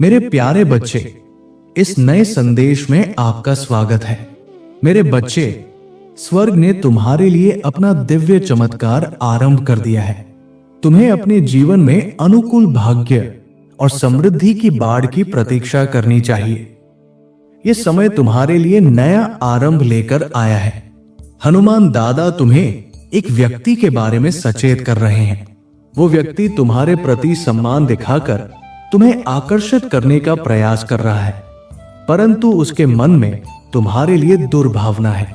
मेरे प्यारे बच्चे, इस नए संदेश में आपका स्वागत है। मेरे बच्चे, स्वर्ग ने तुम्हारे लिए अपना दिव्य चमत्कार आरंभ कर दिया है। तुम्हें अपने जीवन में अनुकूल भाग्य और समृद्धि की बाढ़ की प्रतीक्षा करनी चाहिए। यह समय तुम्हारे लिए नया आरंभ लेकर आया है। हनुमान दादा तुम्हें एक व्यक्ति के बारे में सचेत कर रहे हैं। वो व्यक्ति तुम्हारे प्रति सम्मान दिखाकर तुम्हें आकर्षित करने का प्रयास कर रहा है, परंतु उसके मन में तुम्हारे लिए दुर्भावना है।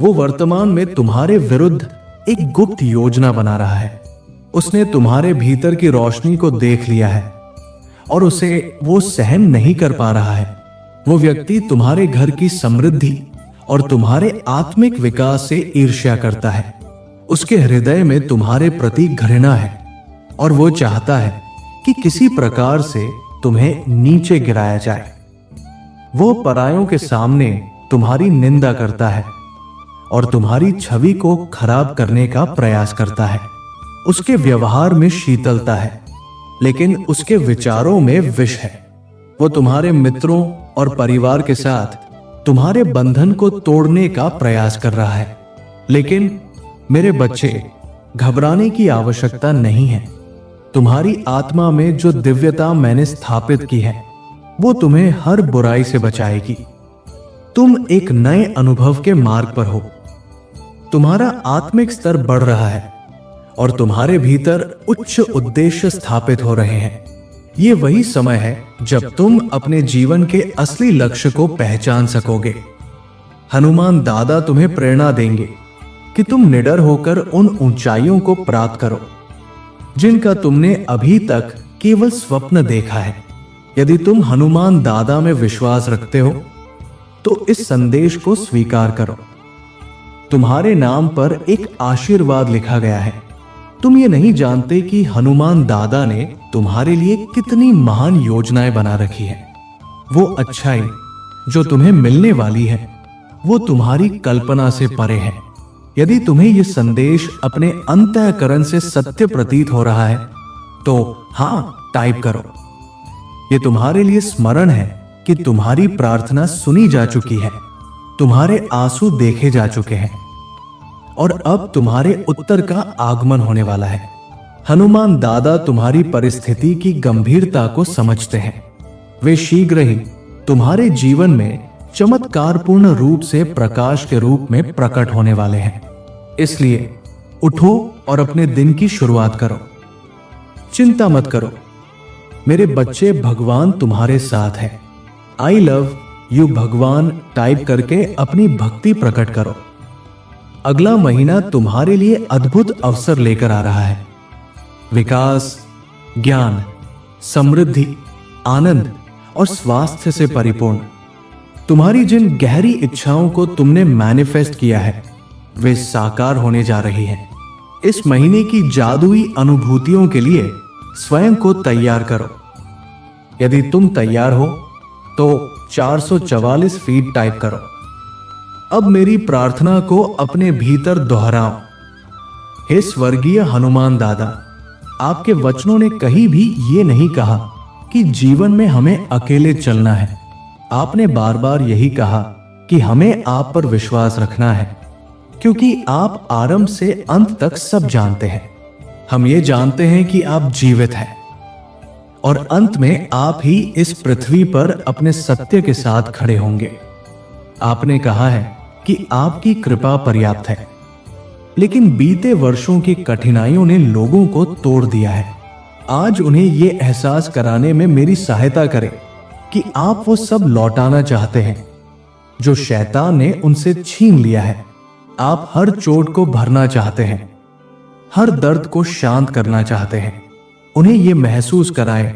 वो वर्तमान में तुम्हारे विरुद्ध एक गुप्त योजना बना रहा है। उसने तुम्हारे भीतर की रोशनी को देख लिया है और उसे वो सहन नहीं कर पा रहा है। वो व्यक्ति तुम्हारे घर की समृद्धि और तुम्हारे आत्मिक विकास से ईर्ष्या करता है। उसके हृदय में तुम्हारे प्रति घृणा है और वो चाहता है कि किसी प्रकार से तुम्हें नीचे गिराया जाए। वो परायों के सामने तुम्हारी निंदा करता है और तुम्हारी छवि को खराब करने का प्रयास करता है। उसके व्यवहार में शीतलता है, लेकिन उसके विचारों में विष है। वो तुम्हारे मित्रों और परिवार के साथ तुम्हारे बंधन को तोड़ने का प्रयास कर रहा है। लेकिन मेरे बच्चे, घबराने की आवश्यकता नहीं है। तुम्हारी आत्मा में जो दिव्यता मैंने स्थापित की है, वो तुम्हें हर बुराई से बचाएगी। तुम एक नए अनुभव के मार्ग पर हो। तुम्हारा आत्मिक स्तर बढ़ रहा है और तुम्हारे भीतर उच्च उद्देश्य स्थापित हो रहे हैं। ये वही समय है जब तुम अपने जीवन के असली लक्ष्य को पहचान सकोगे। हनुमान दादा तुम्हें प्रेरणा देंगे कि तुम निडर होकर उन ऊंचाइयों को प्राप्त करो जिनका तुमने अभी तक केवल स्वप्न देखा है। यदि तुम हनुमान दादा में विश्वास रखते हो तो इस संदेश को स्वीकार करो। तुम्हारे नाम पर एक आशीर्वाद लिखा गया है। तुम ये नहीं जानते कि हनुमान दादा ने तुम्हारे लिए कितनी महान योजनाएं बना रखी है। वो अच्छाई जो तुम्हें मिलने वाली है, वो तुम्हारी कल्पना से परे है। यदि तुम्हें यह संदेश अपने अंतःकरण से सत्य प्रतीत हो रहा है तो हाँ टाइप करो। ये तुम्हारे लिए स्मरण है कि तुम्हारी प्रार्थना सुनी जा चुकी है, तुम्हारे आंसू देखे जा चुके हैं और अब तुम्हारे उत्तर का आगमन होने वाला है। हनुमान दादा तुम्हारी परिस्थिति की गंभीरता को समझते हैं। वे शीघ्र ही तुम्हारे जीवन में चमत्कारपूर्ण रूप से प्रकाश के रूप में प्रकट होने वाले हैं। इसलिए उठो और अपने दिन की शुरुआत करो। चिंता मत करो मेरे बच्चे, भगवान तुम्हारे साथ है। आई लव यू भगवान टाइप करके अपनी भक्ति प्रकट करो। अगला महीना तुम्हारे लिए अद्भुत अवसर लेकर आ रहा है। विकास, ज्ञान, समृद्धि, आनंद और स्वास्थ्य से परिपूर्ण। तुम्हारी जिन गहरी इच्छाओं को तुमने मैनिफेस्ट किया है, वे साकार होने जा रही हैं। इस महीने की जादुई अनुभूतियों के लिए स्वयं को तैयार करो। यदि तुम तैयार हो तो 444 फीट टाइप करो। अब मेरी प्रार्थना को अपने भीतर दोहराओ। हे स्वर्गीय हनुमान दादा, आपके वचनों ने कहीं भी ये नहीं कहा कि जीवन में हमें अकेले चलना है। आपने बार बार यही कहा कि हमें आप पर विश्वास रखना है, क्योंकि आप आरंभ से अंत तक सब जानते हैं। हम ये जानते हैं कि आप जीवित हैं और अंत में आप ही इस पृथ्वी पर अपने सत्य के साथ खड़े होंगे। आपने कहा है कि आपकी कृपा पर्याप्त है, लेकिन बीते वर्षों की कठिनाइयों ने लोगों को तोड़ दिया है। आज उन्हें यह एहसास कराने में मेरी सहायता करें कि आप वो सब लौटाना चाहते हैं जो शैतान ने उनसे छीन लिया है। आप हर चोट को भरना चाहते हैं, हर दर्द को शांत करना चाहते हैं। उन्हें यह महसूस कराएं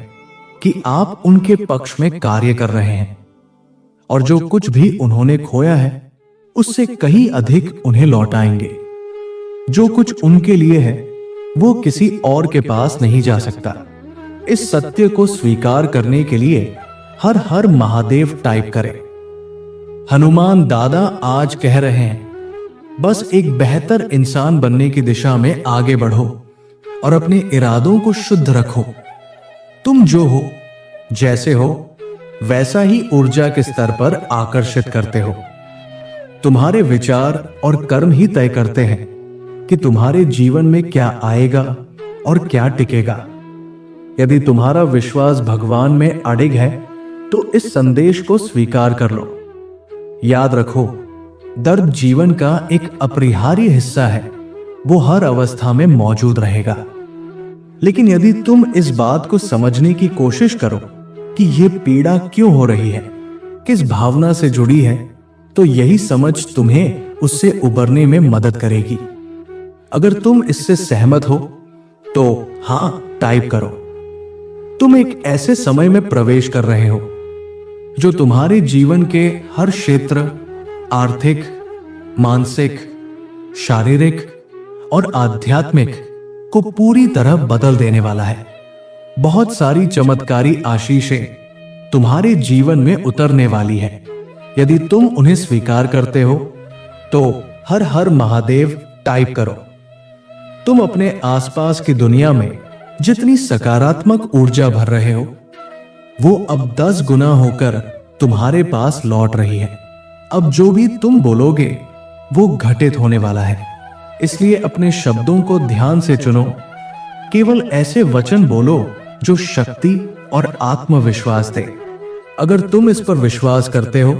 कि आप उनके पक्ष में कार्य कर रहे हैं और जो कुछ भी उन्होंने खोया है उससे कहीं अधिक उन्हें लौटाएंगे। जो कुछ उनके लिए है वो किसी और के पास नहीं जा सकता। इस सत्य को स्वीकार करने के लिए हर हर महादेव टाइप करें। हनुमान दादा आज कह रहे हैं, बस एक बेहतर इंसान बनने की दिशा में आगे बढ़ो और अपने इरादों को शुद्ध रखो। तुम जो हो जैसे हो वैसा ही ऊर्जा के स्तर पर आकर्षित करते हो। तुम्हारे विचार और कर्म ही तय करते हैं कि तुम्हारे जीवन में क्या आएगा और क्या टिकेगा। यदि तुम्हारा विश्वास भगवान में अडिग है तो इस संदेश को स्वीकार कर लो। याद रखो, दर्द जीवन का एक अपरिहार्य हिस्सा है, वो हर अवस्था में मौजूद रहेगा। लेकिन यदि तुम इस बात को समझने की कोशिश करो कि यह पीड़ा क्यों हो रही है, किस भावना से जुड़ी है, तो यही समझ तुम्हें उससे उबरने में मदद करेगी। अगर तुम इससे सहमत हो तो हां टाइप करो। तुम एक ऐसे समय में प्रवेश कर रहे हो जो तुम्हारे जीवन के हर क्षेत्र, आर्थिक, मानसिक, शारीरिक और आध्यात्मिक को पूरी तरह बदल देने वाला है। बहुत सारी चमत्कारी आशीषें तुम्हारे जीवन में उतरने वाली है। यदि तुम उन्हें स्वीकार करते हो तो हर हर महादेव टाइप करो। तुम अपने आसपास की दुनिया में जितनी सकारात्मक ऊर्जा भर रहे हो वो अब 10 गुना होकर तुम्हारे पास लौट रही है। अब जो भी तुम बोलोगे वो घटित होने वाला है। इसलिए अपने शब्दों को ध्यान से चुनो। केवल ऐसे वचन बोलो जो शक्ति और आत्मविश्वास दे। अगर तुम इस पर विश्वास करते हो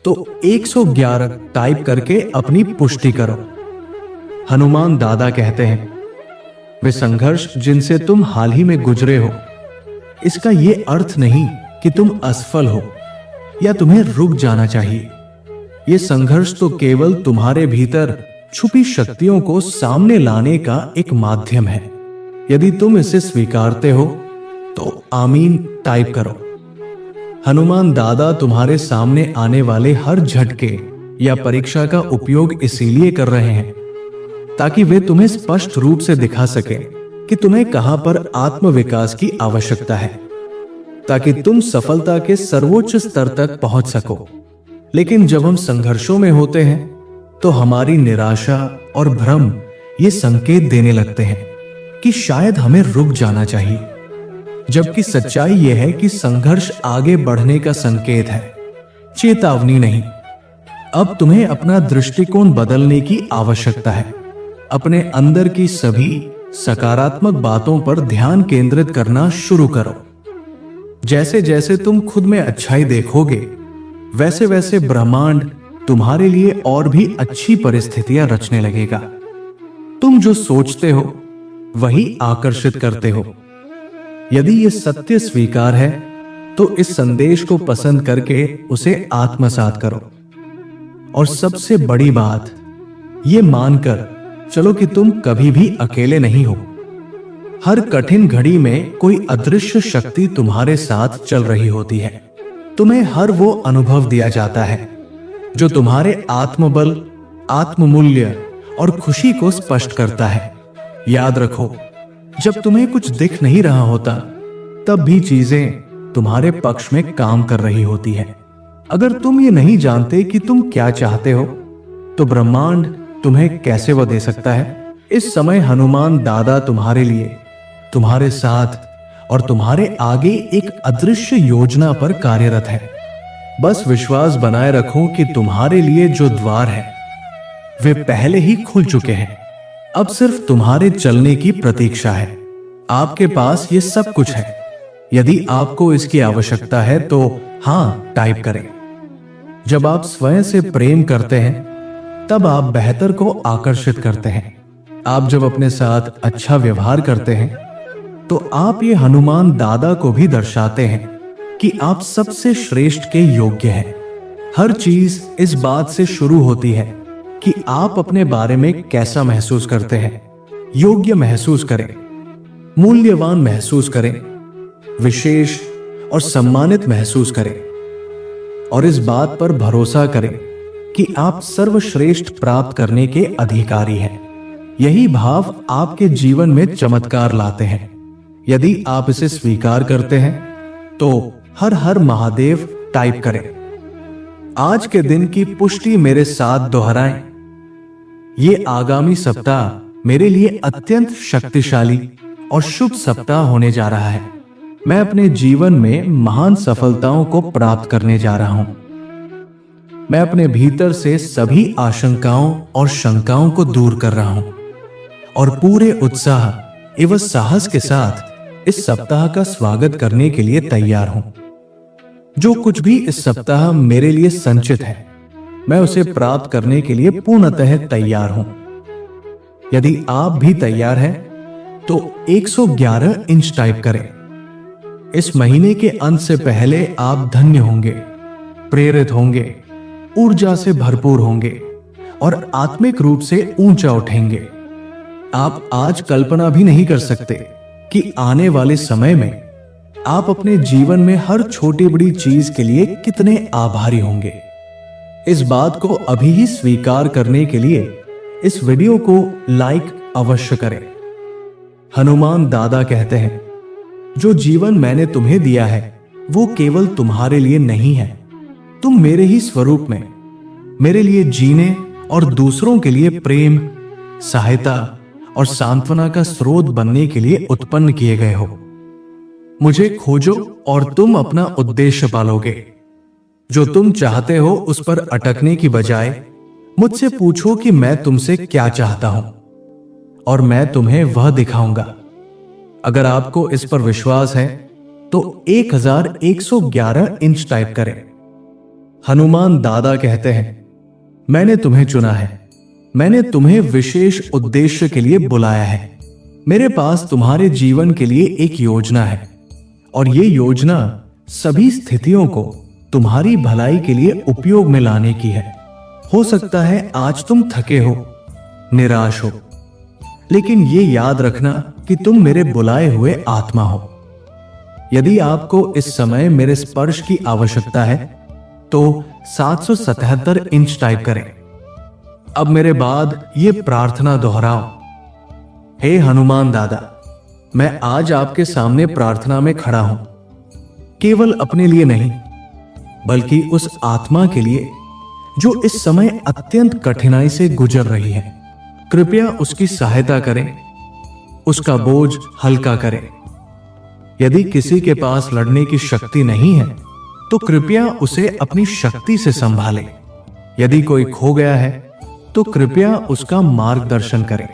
तो 111 टाइप करके अपनी पुष्टि करो। हनुमान दादा कहते हैं, वे संघर्ष जिनसे तुम हाल ही में गुजरे हो, इसका यह अर्थ नहीं कि तुम असफल हो या तुम्हें रुक जाना चाहिए। यह संघर्ष तो केवल तुम्हारे भीतर छुपी शक्तियों को सामने लाने का एक माध्यम है। यदि तुम इसे स्वीकारते हो तो आमीन टाइप करो। हनुमान दादा तुम्हारे सामने आने वाले हर झटके या परीक्षा का उपयोग इसीलिए कर रहे हैं ताकि वे तुम्हें स्पष्ट रूप से दिखा सके कि तुम्हें कहां पर आत्मविकास की आवश्यकता है, ताकि तुम सफलता के सर्वोच्च स्तर तक पहुंच सको। लेकिन जब हम संघर्षों में होते हैं तो हमारी निराशा और भ्रम ये संकेत देने लगते हैं कि शायद हमें रुक जाना चाहिए, जबकि सच्चाई यह है कि संघर्ष आगे बढ़ने का संकेत है, चेतावनी नहीं। अब तुम्हें अपना दृष्टिकोण बदलने की आवश्यकता है। अपने अंदर की सभी सकारात्मक बातों पर ध्यान केंद्रित करना शुरू करो। जैसे जैसे तुम खुद में अच्छाई देखोगे वैसे वैसे ब्रह्मांड तुम्हारे लिए और भी अच्छी परिस्थितियां रचने लगेगा। तुम जो सोचते हो वही आकर्षित करते हो। यदि यह सत्य स्वीकार है तो इस संदेश को पसंद करके उसे आत्मसात करो। और सबसे बड़ी बात यह मानकर चलो कि तुम कभी भी अकेले नहीं हो। हर कठिन घड़ी में कोई अदृश्य शक्ति तुम्हारे साथ चल रही होती है। तुम्हें हर वो अनुभव दिया जाता है जो तुम्हारे आत्मबल, आत्ममूल्य और खुशी को स्पष्ट करता है। याद रखो, जब तुम्हें कुछ दिख नहीं रहा होता तब भी चीजें तुम्हारे पक्ष में काम कर रही होती है। अगर तुम ये नहीं जानते कि तुम क्या चाहते हो तो ब्रह्मांड तुम्हें कैसे वो दे सकता है। इस समय हनुमान दादा तुम्हारे लिए, तुम्हारे साथ और तुम्हारे आगे एक अदृश्य योजना पर कार्यरत है। बस विश्वास बनाए रखो कि तुम्हारे लिए जो द्वार है वे पहले ही खुल चुके हैं। अब सिर्फ तुम्हारे चलने की प्रतीक्षा है। आपके पास ये सब कुछ है। यदि आपको इसकी आवश्यकता है तो हां टाइप करें। जब आप स्वयं से प्रेम करते हैं तब आप बेहतर को आकर्षित करते हैं। आप जब अपने साथ अच्छा व्यवहार करते हैं तो आप ये हनुमान दादा को भी दर्शाते हैं कि आप सबसे श्रेष्ठ के योग्य हैं। हर चीज इस बात से शुरू होती है कि आप अपने बारे में कैसा महसूस करते हैं। योग्य महसूस करें, मूल्यवान महसूस करें, विशेष और सम्मानित महसूस करें और इस बात पर भरोसा करें कि आप सर्वश्रेष्ठ प्राप्त करने के अधिकारी हैं। यही भाव आपके जीवन में चमत्कार लाते हैं। यदि आप इसे स्वीकार करते हैं तो हर हर महादेव टाइप करें। आज के दिन की पुष्टि मेरे साथ दोहराएं। ये आगामी सप्ताह मेरे लिए अत्यंत शक्तिशाली और शुभ सप्ताह होने जा रहा है। मैं अपने जीवन में महान सफलताओं को प्राप्त करने जा रहा हूं। मैं अपने भीतर से सभी आशंकाओं और शंकाओं को दूर कर रहा हूं और पूरे उत्साह एवं साहस के साथ इस सप्ताह का स्वागत करने के लिए तैयार हूं। जो कुछ भी इस सप्ताह मेरे लिए संचित है, मैं उसे प्राप्त करने के लिए पूर्णतः तैयार हूं। यदि आप भी तैयार हैं, तो 111 इंच टाइप करें। इस महीने के अंत से पहले आप धन्य होंगे, प्रेरित होंगे, ऊर्जा से भरपूर होंगे और आत्मिक रूप से ऊंचा उठेंगे। आप आज कल्पना भी नहीं कर सकते कि आने वाले समय में आप अपने जीवन में हर छोटी बड़ी चीज के लिए कितने आभारी होंगे। इस बात को अभी ही स्वीकार करने के लिए इस वीडियो को लाइक अवश्य करें। हनुमान दादा कहते हैं, जो जीवन मैंने तुम्हें दिया है वो केवल तुम्हारे लिए नहीं है। तुम मेरे ही स्वरूप में मेरे लिए जीने और दूसरों के लिए प्रेम, सहायता और सांत्वना का स्रोत बनने के लिए उत्पन्न किए गए हो। मुझे खोजो और तुम अपना उद्देश्य पालोगे। जो तुम चाहते हो उस पर अटकने की बजाय मुझसे पूछो कि मैं तुमसे क्या चाहता हूं और मैं तुम्हें वह दिखाऊंगा। अगर आपको इस पर विश्वास है तो 1111 इंच टाइप करें। हनुमान दादा कहते हैं, मैंने तुम्हें चुना है। मैंने तुम्हें विशेष उद्देश्य के लिए बुलाया है। मेरे पास तुम्हारे जीवन के लिए एक योजना है और ये योजना सभी स्थितियों को तुम्हारी भलाई के लिए उपयोग में लाने की है। हो सकता है आज तुम थके हो, निराश हो, लेकिन ये याद रखना कि तुम मेरे बुलाए हुए आत्मा हो। यदि आपको इस समय मेरे स्पर्श की आवश्यकता है तो 777 इंच टाइप करें। अब मेरे बाद ये प्रार्थना दोहराओ। हे हनुमान दादा, मैं आज आपके सामने प्रार्थना में खड़ा हूं, केवल अपने लिए नहीं बल्कि उस आत्मा के लिए जो इस समय अत्यंत कठिनाई से गुजर रही है। कृपया उसकी सहायता करें, उसका बोझ हल्का करें। यदि किसी के पास लड़ने की शक्ति नहीं है तो कृपया उसे अपनी शक्ति से संभालें। यदि कोई खो गया है तो कृपया उसका मार्गदर्शन करें।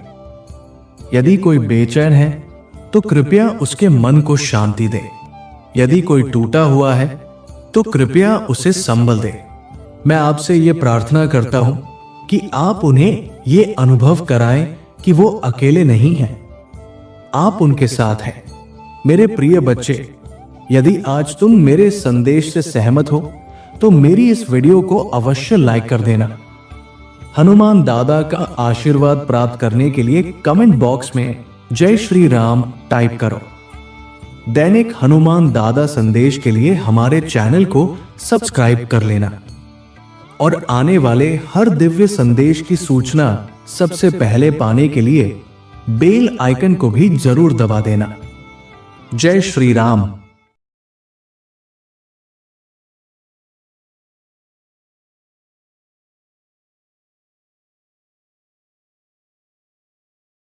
यदि कोई बेचैन है तो कृपया उसके मन को शांति दें। यदि कोई टूटा हुआ है तो कृपया उसे संबल दें। मैं आपसे ये प्रार्थना करता हूं कि आप उन्हें ये अनुभव कराएं कि वो अकेले नहीं हैं, आप उनके साथ हैं। मेरे प्रिय बच्चे, यदि आज तुम मेरे संदेश से सहमत हो तो मेरी इस वीडियो को अवश्य लाइक कर देना। हनुमान दादा का आशीर्वाद प्राप्त करने के लिए कमेंट बॉक्स में जय श्री राम टाइप करो। दैनिक हनुमान दादा संदेश के लिए हमारे चैनल को सब्सक्राइब कर लेना और आने वाले हर दिव्य संदेश की सूचना सबसे पहले पाने के लिए बेल आइकन को भी जरूर दबा देना। जय श्री राम।